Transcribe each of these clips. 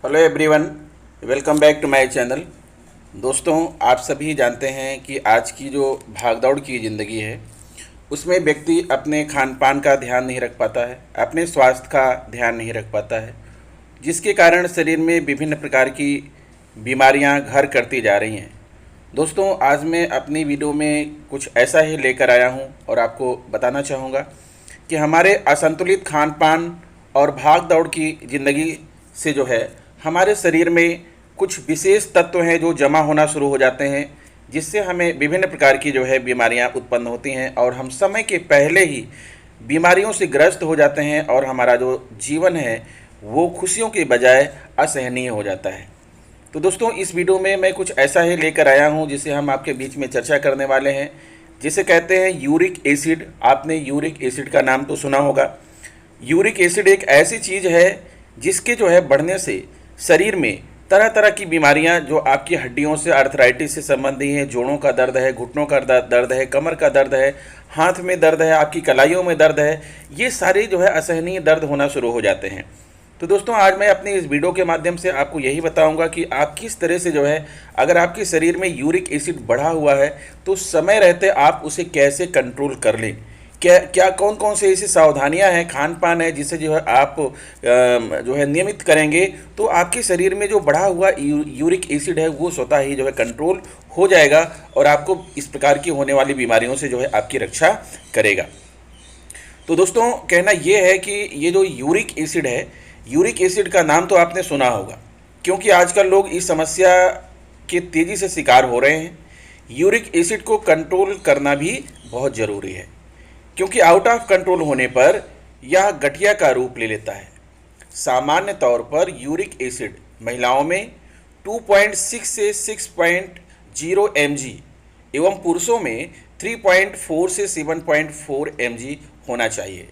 Hello everyone, welcome back to my channel. दोस्तों, आप सभी जानते हैं कि आज की जो भागदौड़ की ज़िंदगी है उसमें व्यक्ति अपने खान पान का ध्यान नहीं रख पाता है, अपने स्वास्थ्य का ध्यान नहीं रख पाता है, जिसके कारण शरीर में विभिन्न प्रकार की बीमारियां घर करती जा रही हैं। दोस्तों, आज मैं अपनी वीडियो में कुछ ऐसा ही लेकर आया हूं और आपको बताना चाहूँगा कि हमारे असंतुलित खान पान और भाग दौड़ की ज़िंदगी से जो है हमारे शरीर में कुछ विशेष तत्व हैं जो जमा होना शुरू हो जाते हैं, जिससे हमें विभिन्न प्रकार की जो है बीमारियां उत्पन्न होती हैं और हम समय के पहले ही बीमारियों से ग्रस्त हो जाते हैं और हमारा जो जीवन है वो खुशियों के बजाय असहनीय हो जाता है। तो दोस्तों, इस वीडियो में मैं कुछ ऐसा ही लेकर आया हूं जिसे हम आपके बीच में चर्चा करने वाले हैं, जिसे कहते हैं यूरिक एसिड। आपने यूरिक एसिड का नाम तो सुना होगा। यूरिक एसिड एक ऐसी चीज़ है जिसके जो है बढ़ने से शरीर में तरह तरह की बीमारियां, जो आपकी हड्डियों से आर्थराइटिस से संबंधी हैं, जोड़ों का दर्द है, घुटनों का दर्द है, कमर का दर्द है, हाथ में दर्द है, आपकी कलाइयों में दर्द है, ये सारे जो है असहनीय दर्द होना शुरू हो जाते हैं। तो दोस्तों, आज मैं अपनी इस वीडियो के माध्यम से आपको यही बताऊंगा कि आप किस तरह से जो है, अगर आपके शरीर में यूरिक एसिड बढ़ा हुआ है तो समय रहते आप उसे कैसे कंट्रोल कर लें। क्या क्या कौन कौन से ऐसी सावधानियां हैं, खान पान है, जिससे जो है आप जो है नियमित करेंगे तो आपके शरीर में जो बढ़ा हुआ यूरिक एसिड है वो स्वतः ही जो है कंट्रोल हो जाएगा और आपको इस प्रकार की होने वाली बीमारियों से जो है आपकी रक्षा करेगा। तो दोस्तों, कहना ये है कि ये जो यूरिक एसिड है, यूरिक एसिड का नाम तो आपने सुना होगा, क्योंकि आजकल लोग इस समस्या के तेज़ी से शिकार हो रहे हैं। यूरिक एसिड को कंट्रोल करना भी बहुत ज़रूरी है, क्योंकि आउट ऑफ कंट्रोल होने पर यह गठिया का रूप ले लेता है। सामान्य तौर पर यूरिक एसिड महिलाओं में 2.6 से 6.0 mg एवं पुरुषों में 3.4 से 7.4 mg होना चाहिए।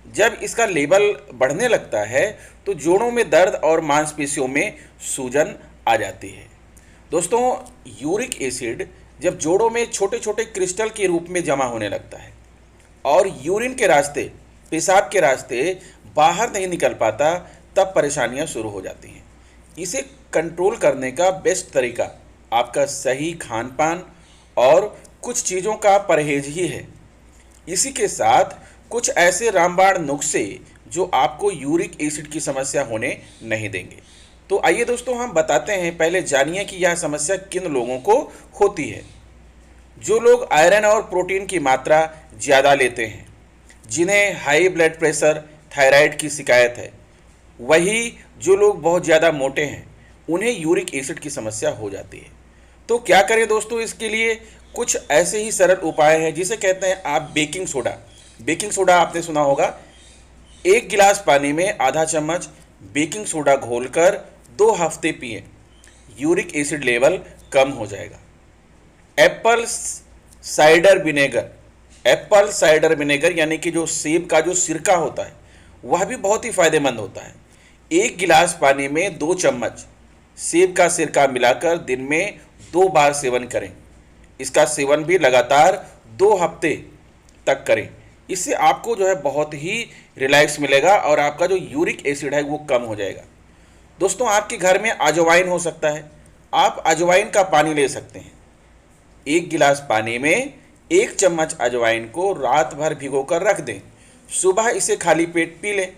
जब इसका लेवल बढ़ने लगता है तो जोड़ों में दर्द और मांसपेशियों में सूजन आ जाती है। दोस्तों, यूरिक एसिड जब जोड़ों में छोटे छोटे क्रिस्टल के रूप में जमा होने लगता है और यूरिन के रास्ते, पेशाब के रास्ते बाहर नहीं निकल पाता, तब परेशानियां शुरू हो जाती हैं। इसे कंट्रोल करने का बेस्ट तरीका आपका सही खान पान और कुछ चीज़ों का परहेज ही है। इसी के साथ कुछ ऐसे रामबाण नुस्खे जो आपको यूरिक एसिड की समस्या होने नहीं देंगे। तो आइए दोस्तों, हम बताते हैं। पहले जानिए कि यह समस्या किन लोगों को होती है। जो लोग आयरन और प्रोटीन की मात्रा ज़्यादा लेते हैं, जिन्हें हाई ब्लड प्रेशर, थायराइड की शिकायत है, वही जो लोग बहुत ज़्यादा मोटे हैं उन्हें यूरिक एसिड की समस्या हो जाती है। तो क्या करें दोस्तों, इसके लिए कुछ ऐसे ही सरल उपाय हैं जिसे कहते हैं आप बेकिंग सोडा। बेकिंग सोडा आपने सुना होगा। 1 गिलास पानी में आधा चम्मच बेकिंग सोडा घोलकर 2 हफ्ते पिएं, यूरिक एसिड लेवल कम हो जाएगा। Apple cider vinegar, Apple cider vinegar यानी कि जो सेब का जो सिरका होता है वह भी बहुत ही फायदेमंद होता है। 1 गिलास पानी में 2 चम्मच सेब का सिरका मिलाकर दिन में 2 बार सेवन करें। इसका सेवन भी लगातार 2 हफ्ते तक करें। इससे आपको जो है बहुत ही रिलैक्स मिलेगा और आपका जो यूरिक एसिड है वो कम हो जाएगा। दोस्तों, आपके घर में अजवाइन हो सकता है। आप अजवाइन का पानी ले सकते हैं। 1 गिलास पानी में 1 चम्मच अजवाइन को रात भर भिगोकर रख दें, सुबह इसे खाली पेट पी लें।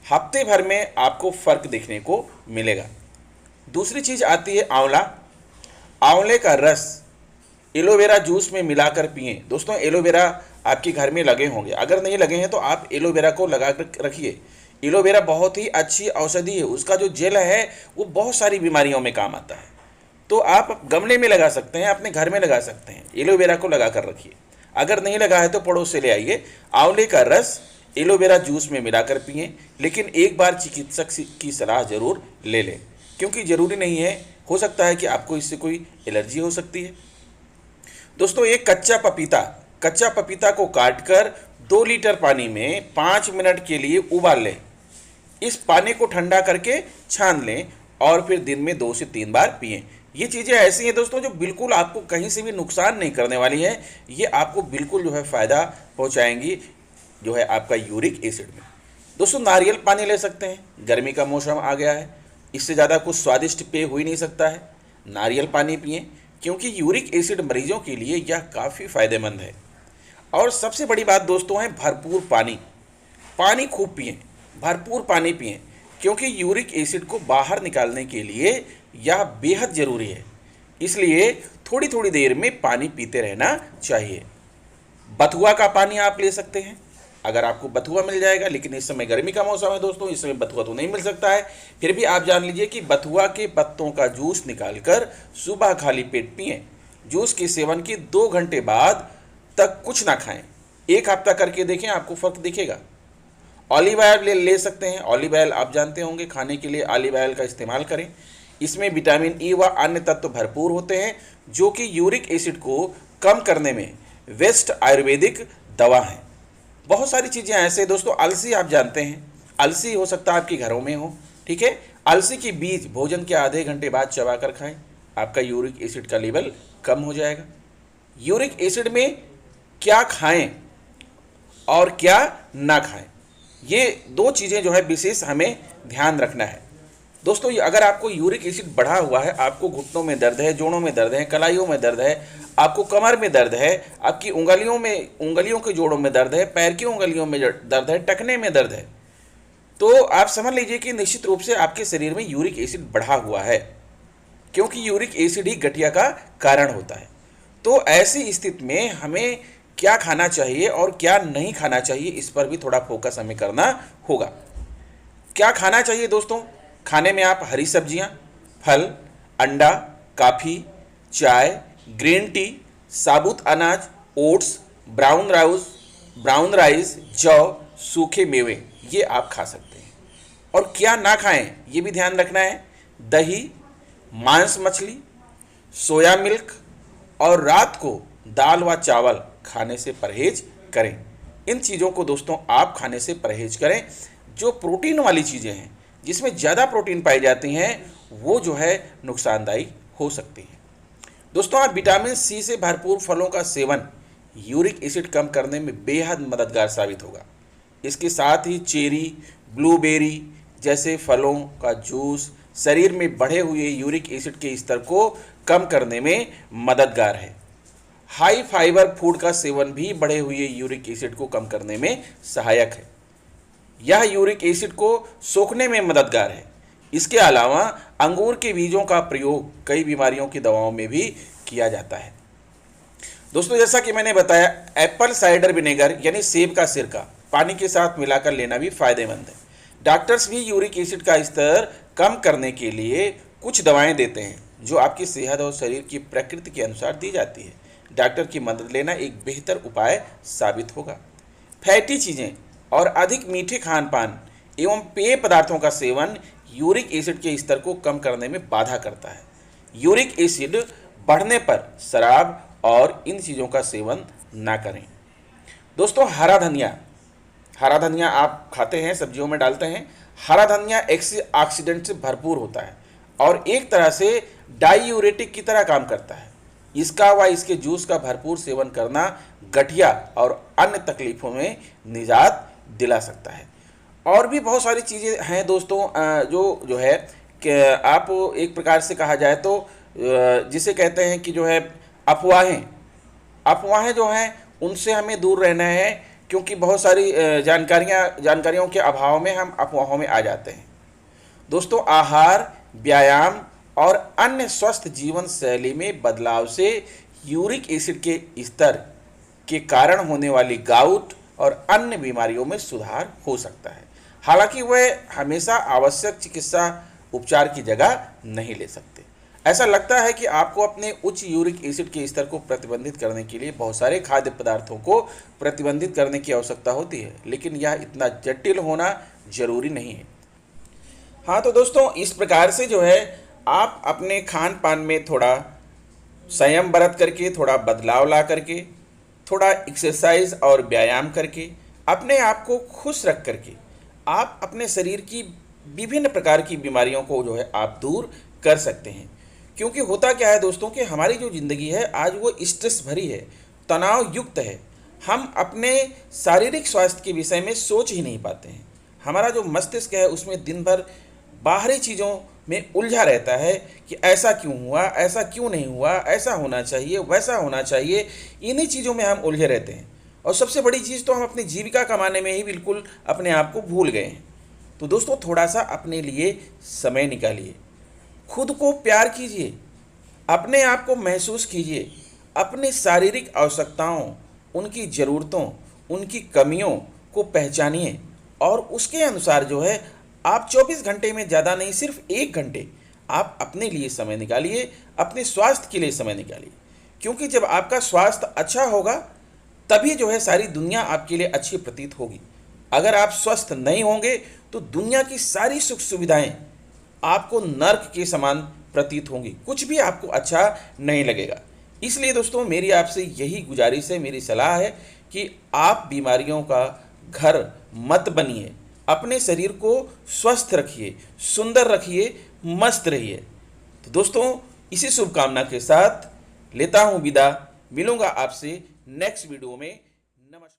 हफ्ते भर में आपको फ़र्क देखने को मिलेगा। दूसरी चीज़ आती है आंवला। आंवले का रस एलोवेरा जूस में मिलाकर पिएं। दोस्तों, एलोवेरा आपके घर में लगे होंगे, अगर नहीं लगे हैं तो आप एलोवेरा को लगा कर रखिए। एलोवेरा बहुत ही अच्छी औषधि है। उसका जो जेल है वो बहुत सारी बीमारियों में काम आता है। तो आप गमले में लगा सकते हैं, अपने घर में लगा सकते हैं। एलोवेरा को लगा कर रखिए। अगर नहीं लगा है तो पड़ोस से ले आइए। आंवले का रस एलोवेरा जूस में मिलाकर पिएं, लेकिन एक बार चिकित्सक की सलाह ज़रूर ले लें, क्योंकि ज़रूरी नहीं है, हो सकता है कि आपको इससे कोई एलर्जी हो सकती है। दोस्तों, एक कच्चा पपीता को काटकर 2 लीटर पानी में 5 मिनट के लिए उबाल लें। इस पानी को ठंडा करके छान लें और फिर दिन में 2 से 3 बार पिएं। ये चीज़ें ऐसी हैं दोस्तों जो बिल्कुल आपको कहीं से भी नुकसान नहीं करने वाली है। ये आपको बिल्कुल जो है फ़ायदा पहुंचाएंगी जो है आपका यूरिक एसिड में। दोस्तों, नारियल पानी ले सकते हैं। गर्मी का मौसम आ गया है इससे ज़्यादा कुछ स्वादिष्ट पेय हो ही नहीं सकता है। नारियल पानी पिएं, क्योंकि यूरिक एसिड मरीजों के लिए यह काफ़ी फ़ायदेमंद है। और सबसे बड़ी बात दोस्तों है भरपूर पानी। पानी खूब पिएं, भरपूर पानी पिएं, क्योंकि यूरिक एसिड को बाहर निकालने के लिए यह बेहद ज़रूरी है। इसलिए थोड़ी थोड़ी देर में पानी पीते रहना चाहिए। बथुआ का पानी आप ले सकते हैं, अगर आपको बथुआ मिल जाएगा, लेकिन इस समय गर्मी का मौसम है दोस्तों, इस समय बथुआ तो नहीं मिल सकता है। फिर भी आप जान लीजिए कि बथुआ के पत्तों का जूस निकालकर सुबह खाली पेट पिएं। जूस के सेवन के 2 घंटे बाद तक कुछ ना खाएं। 1 हफ्ता करके देखें, आपको फ़र्क दिखेगा। ऑलिव ऑयल ले सकते हैं। ऑलिव ऑयल आप जानते होंगे, खाने के लिए ऑलिव ऑयल का इस्तेमाल करें। इसमें विटामिन ई व अन्य तत्व भरपूर होते हैं, जो कि यूरिक एसिड को कम करने में बेस्ट आयुर्वेदिक दवा हैं। बहुत सारी चीज़ें ऐसे दोस्तों, अलसी आप जानते हैं, अलसी हो सकता है आपके घरों में हो, ठीक है। अलसी की बीज भोजन के आधे घंटे बाद चबा कर खाएं, आपका यूरिक एसिड का लेवल कम हो जाएगा। यूरिक एसिड में क्या खाएं और क्या ना खाएं, ये 2 चीज़ें जो है विशेष हमें ध्यान रखना है दोस्तों। अगर आपको यूरिक एसिड बढ़ा हुआ है, आपको घुटनों में दर्द है, जोड़ों में दर्द है, कलाइयों में दर्द है, आपको कमर में दर्द है, आपकी उंगलियों के जोड़ों में दर्द है, पैर की उंगलियों में दर्द है, टखने में दर्द है, तो आप समझ लीजिए कि निश्चित रूप से आपके शरीर में यूरिक एसिड बढ़ा हुआ है, क्योंकि यूरिक एसिड ही गठिया का कारण होता है। तो ऐसी स्थिति में हमें क्या खाना चाहिए और क्या नहीं खाना चाहिए, इस पर भी थोड़ा फोकस हमें करना होगा। क्या खाना चाहिए दोस्तों? खाने में आप हरी सब्जियां, फल, अंडा, कॉफ़ी, चाय, ग्रीन टी, साबुत अनाज, ओट्स, ब्राउन राइस, जौ, सूखे मेवे, ये आप खा सकते हैं। और क्या ना खाएं, ये भी ध्यान रखना है। दही, मांस मछली, सोया मिल्क और रात को दाल व चावल खाने से परहेज करें। इन चीज़ों को दोस्तों आप खाने से परहेज करें। जो प्रोटीन वाली चीज़ें हैं, जिसमें ज़्यादा प्रोटीन पाई जाती हैं, वो जो है नुकसानदायी हो सकती हैं। दोस्तों, आप विटामिन सी से भरपूर फलों का सेवन यूरिक एसिड कम करने में बेहद मददगार साबित होगा। इसके साथ ही चेरी, ब्लूबेरी जैसे फलों का जूस शरीर में बढ़े हुए यूरिक एसिड के स्तर को कम करने में मददगार है। हाई फाइबर फूड का सेवन भी बढ़े हुए यूरिक एसिड को कम करने में सहायक है। यह यूरिक एसिड को सोखने में मददगार है। इसके अलावा अंगूर के बीजों का प्रयोग कई बीमारियों की दवाओं में भी किया जाता है। दोस्तों, जैसा कि मैंने बताया, एप्पल साइडर विनेगर यानी सेब का सिरका पानी के साथ मिलाकर लेना भी फायदेमंद है। डॉक्टर्स भी यूरिक एसिड का स्तर कम करने के लिए कुछ दवाएं देते हैं, जो आपकी सेहत और शरीर की प्रकृति के अनुसार दी जाती है। डॉक्टर की मदद लेना एक बेहतर उपाय साबित होगा। फैटी चीज़ें और अधिक मीठे खान पान एवं पेय पदार्थों का सेवन यूरिक एसिड के स्तर को कम करने में बाधा करता है। यूरिक एसिड बढ़ने पर शराब और इन चीज़ों का सेवन ना करें। दोस्तों, हरा धनिया आप खाते हैं, सब्जियों में डालते हैं। हरा धनिया ऑक्सीडेंट से भरपूर होता है और एक तरह से डायूरेटिक की तरह काम करता है। इसका व इसके जूस का भरपूर सेवन करना गठिया और अन्य तकलीफ़ों में निजात दिला सकता है। और भी बहुत सारी चीज़ें हैं दोस्तों, जो है कि आप एक प्रकार से कहा जाए तो जिसे कहते हैं कि जो है अफवाहें जो हैं, उनसे हमें दूर रहना है, क्योंकि बहुत सारी जानकारियों के अभाव में हम अफवाहों में आ जाते हैं। दोस्तों, आहार, व्यायाम और अन्य स्वस्थ जीवन शैली में बदलाव से यूरिक एसिड के स्तर के कारण होने वाली गाउट और अन्य बीमारियों में सुधार हो सकता है। हालांकि वह हमेशा आवश्यक चिकित्सा उपचार की जगह नहीं ले सकते। ऐसा लगता है कि आपको अपने उच्च यूरिक एसिड के स्तर को प्रतिबंधित करने के लिए बहुत सारे खाद्य पदार्थों को प्रतिबंधित करने की आवश्यकता होती है, लेकिन यह इतना जटिल होना जरूरी नहीं है। हाँ, तो दोस्तों, इस प्रकार से जो है आप अपने खान पान में थोड़ा संयम बरत करके, थोड़ा बदलाव ला करके, थोड़ा एक्सरसाइज और व्यायाम करके, अपने आप को खुश रख करके आप अपने शरीर की विभिन्न प्रकार की बीमारियों को जो है आप दूर कर सकते हैं। क्योंकि होता क्या है दोस्तों कि हमारी जो ज़िंदगी है आज वो स्ट्रेस भरी है, तनाव युक्त है। हम अपने शारीरिक स्वास्थ्य के विषय में सोच ही नहीं पाते हैं। हमारा जो मस्तिष्क है उसमें दिन भर बाहरी चीज़ों में उलझा रहता है कि ऐसा क्यों हुआ, ऐसा क्यों नहीं हुआ, ऐसा होना चाहिए, वैसा होना चाहिए। इन्हीं चीज़ों में हम उलझे रहते हैं और सबसे बड़ी चीज़ तो हम अपनी जीविका कमाने में ही बिल्कुल अपने आप को भूल गए हैं। तो दोस्तों थोड़ा सा अपने लिए समय निकालिए, खुद को प्यार कीजिए, अपने आप को महसूस कीजिए, अपनी शारीरिक आवश्यकताओं, उनकी ज़रूरतों, उनकी कमियों को पहचानिए और उसके अनुसार जो है आप 24 घंटे में ज़्यादा नहीं, सिर्फ 1 घंटे आप अपने लिए समय निकालिए, अपने स्वास्थ्य के लिए समय निकालिए। क्योंकि जब आपका स्वास्थ्य अच्छा होगा तभी जो है सारी दुनिया आपके लिए अच्छी प्रतीत होगी। अगर आप स्वस्थ नहीं होंगे तो दुनिया की सारी सुख सुविधाएं आपको नर्क के समान प्रतीत होंगी, कुछ भी आपको अच्छा नहीं लगेगा। इसलिए दोस्तों मेरी आपसे यही गुजारिश है, मेरी सलाह है कि आप बीमारियों का घर मत बनिए, अपने शरीर को स्वस्थ रखिए, सुंदर रखिए, मस्त रहिए। तो दोस्तों इसी शुभकामना के साथ लेता हूँ विदा, मिलूंगा आपसे नेक्स्ट वीडियो में। नमस्कार।